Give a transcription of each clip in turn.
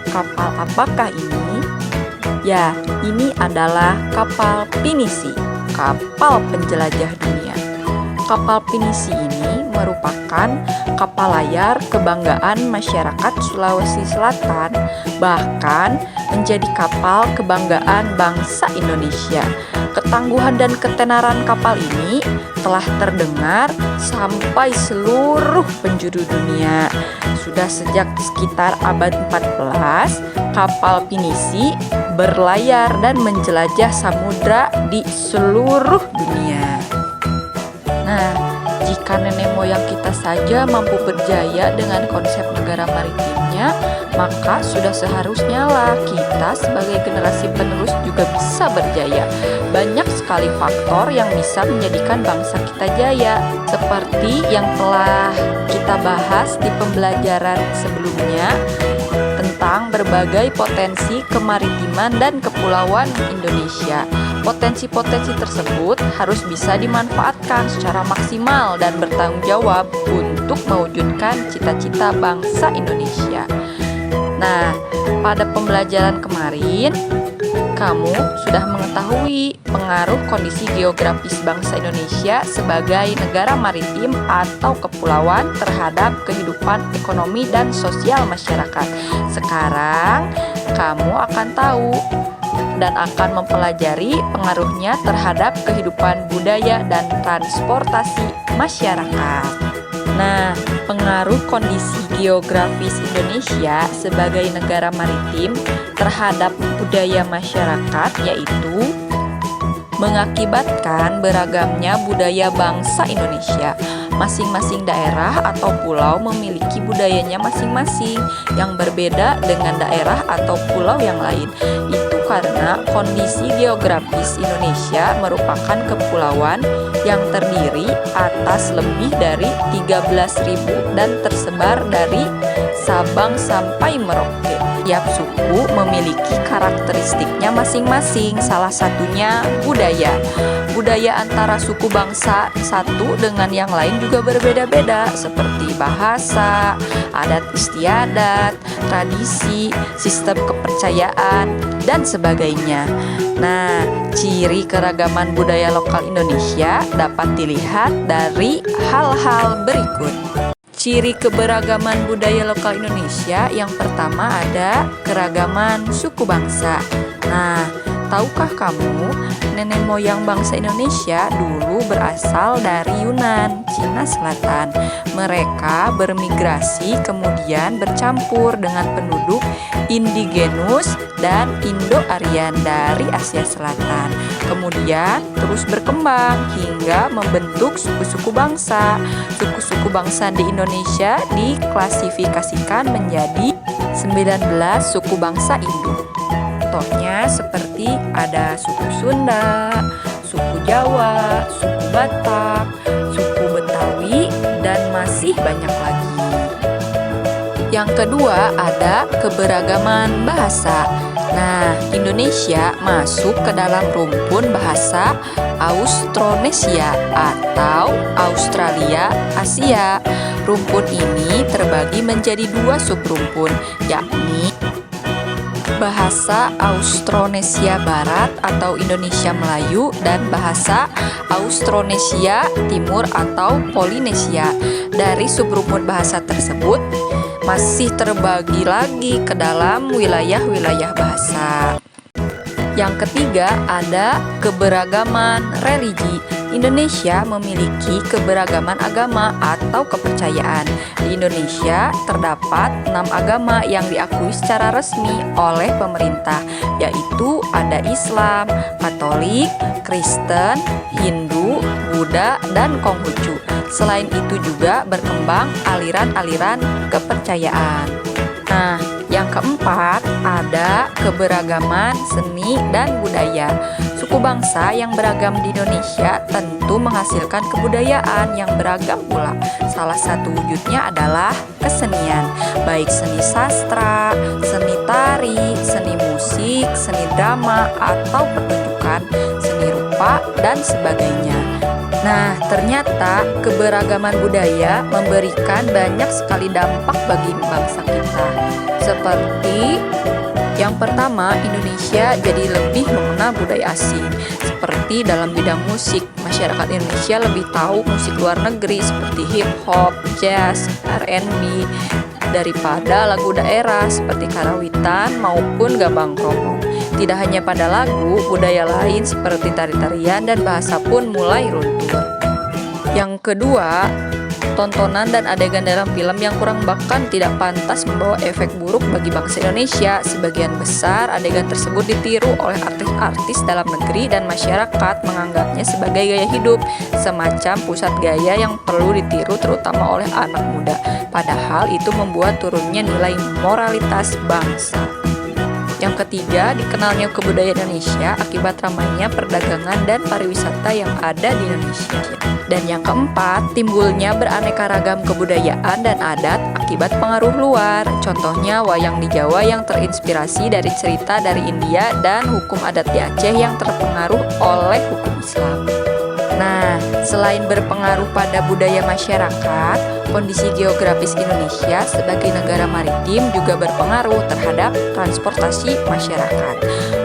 kapal apakah ini? Ya, ini adalah kapal pinisi, kapal penjelajah dunia. Kapal pinisi ini merupakan kapal layar kebanggaan masyarakat Sulawesi Selatan, bahkan menjadi kapal kebanggaan bangsa Indonesia. Ketangguhan dan ketenaran kapal ini telah terdengar sampai seluruh penjuru dunia. Sudah sejak sekitar abad 14, kapal pinisi berlayar dan menjelajah samudra di seluruh dunia. Nah, jika nenek moyang kita saja mampu berjaya dengan konsep negara maritimnya, maka sudah seharusnya lah kita sebagai generasi penerus juga bisa berjaya. Banyak sekali faktor yang bisa menjadikan bangsa kita jaya, seperti yang telah kita bahas di pembelajaran sebelumnya tentang berbagai potensi kemaritiman dan kepulauan Indonesia. Potensi-potensi tersebut harus bisa dimanfaatkan secara maksimal dan bertanggung jawab untuk mewujudkan cita-cita bangsa Indonesia. Nah, pada pembelajaran kemarin, kamu sudah mengetahui pengaruh kondisi geografis bangsa Indonesia sebagai negara maritim atau kepulauan terhadap kehidupan ekonomi dan sosial masyarakat. Sekarang, kamu akan tahu dan akan mempelajari pengaruhnya terhadap kehidupan budaya dan transportasi masyarakat. Nah, pengaruh kondisi geografis Indonesia sebagai negara maritim terhadap budaya masyarakat yaitu mengakibatkan beragamnya budaya bangsa Indonesia. Masing-masing daerah atau pulau memiliki budayanya masing-masing yang berbeda dengan daerah atau pulau yang lain. Itu karena kondisi geografis Indonesia merupakan kepulauan yang terdiri atas lebih dari 13.000 dan tersebar dari Sabang sampai Merauke. Tiap suku memiliki karakteristiknya masing-masing, salah satunya budaya. Budaya antara suku bangsa satu dengan yang lain juga berbeda-beda, seperti bahasa, adat istiadat, tradisi, sistem kepercayaan, dan sebagainya. Nah, ciri keragaman budaya lokal Indonesia dapat dilihat dari hal-hal berikut. Ciri keberagaman budaya lokal Indonesia yang pertama ada keragaman suku bangsa. Nah, tahukah kamu nenek moyang bangsa Indonesia dulu berasal dari Yunan, Cina Selatan. Mereka bermigrasi kemudian bercampur dengan penduduk indigenus dan Indo-Aryan dari Asia Selatan. Kemudian terus berkembang hingga membentuk suku-suku bangsa. Suku-suku bangsa di Indonesia diklasifikasikan menjadi 19 suku bangsa induk. Contohnya seperti ada suku Sunda, suku Jawa, suku Batak, suku Betawi, dan masih banyak lagi. Yang kedua ada keberagaman bahasa. Nah, Indonesia masuk ke dalam rumpun bahasa Austronesia atau Australia Asia. Rumpun ini terbagi menjadi dua subrumpun, yakni bahasa Austronesia Barat atau Indonesia Melayu dan bahasa Austronesia Timur atau Polinesia. Dari subrumpun bahasa tersebut masih terbagi lagi ke dalam wilayah-wilayah bahasa. Yang ketiga ada keberagaman religi. Indonesia memiliki keberagaman agama atau kepercayaan. Di Indonesia terdapat 6 agama yang diakui secara resmi oleh pemerintah, yaitu ada Islam, Katolik, Kristen, Hindu, Buddha, dan Konghucu. Selain itu juga berkembang aliran-aliran kepercayaan. Nah, yang keempat ada keberagaman seni dan budaya. Suku bangsa yang beragam di Indonesia tentu menghasilkan kebudayaan yang beragam pula. Salah satu wujudnya adalah kesenian, baik seni sastra, seni tari, seni musik, seni drama, atau pertunjukan, seni rupa, dan sebagainya. Nah, ternyata keberagaman budaya memberikan banyak sekali dampak bagi bangsa kita. Seperti yang pertama, Indonesia jadi lebih mengenal budaya asing. Seperti dalam bidang musik, masyarakat Indonesia lebih tahu musik luar negeri seperti hip hop, jazz, R&B daripada lagu daerah seperti karawitan maupun gambang kromong. Tidak hanya pada lagu, budaya lain seperti tari-tarian dan bahasa pun mulai luntur. Yang kedua, tontonan dan adegan dalam film yang kurang bahkan tidak pantas membawa efek buruk bagi bangsa Indonesia. Sebagian besar adegan tersebut ditiru oleh artis-artis dalam negeri dan masyarakat menganggapnya sebagai gaya hidup, semacam pusat gaya yang perlu ditiru terutama oleh anak muda. Padahal itu membuat turunnya nilai moralitas bangsa. Yang ketiga, dikenalnya kebudayaan Indonesia akibat ramainya perdagangan dan pariwisata yang ada di Indonesia. Dan yang keempat, timbulnya beraneka ragam kebudayaan dan adat akibat pengaruh luar. Contohnya wayang di Jawa yang terinspirasi dari cerita dari India dan hukum adat di Aceh yang terpengaruh oleh hukum Islam. Nah, selain berpengaruh pada budaya masyarakat, kondisi geografis Indonesia sebagai negara maritim juga berpengaruh terhadap transportasi masyarakat.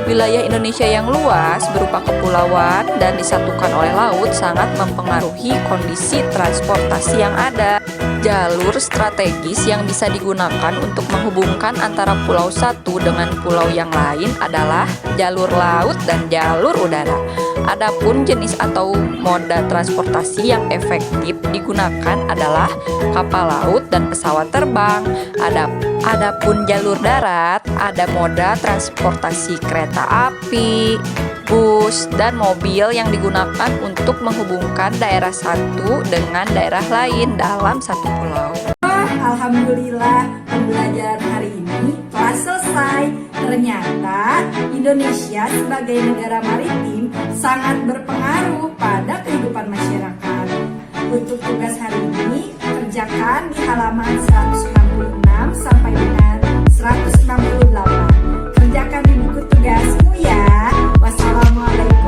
Wilayah Indonesia yang luas berupa kepulauan dan disatukan oleh laut sangat mempengaruhi kondisi transportasi yang ada. Jalur strategis yang bisa digunakan untuk menghubungkan antara pulau satu dengan pulau yang lain adalah jalur laut dan jalur udara. Adapun jenis atau moda transportasi yang efektif digunakan adalah kapal laut dan pesawat terbang. Adapun jalur darat, ada moda transportasi kereta api, bus, dan mobil yang digunakan untuk menghubungkan daerah satu dengan daerah lain dalam satu pulau. Alhamdulillah, pembelajaran hari ini telah selesai. Ternyata Indonesia sebagai negara maritim sangat berpengaruh pada kehidupan masyarakat. Untuk tugas hari ini, kerjakan di halaman 166 sampai dengan 168. Kerjakan di buku tugasmu ya. Wassalamualaikum.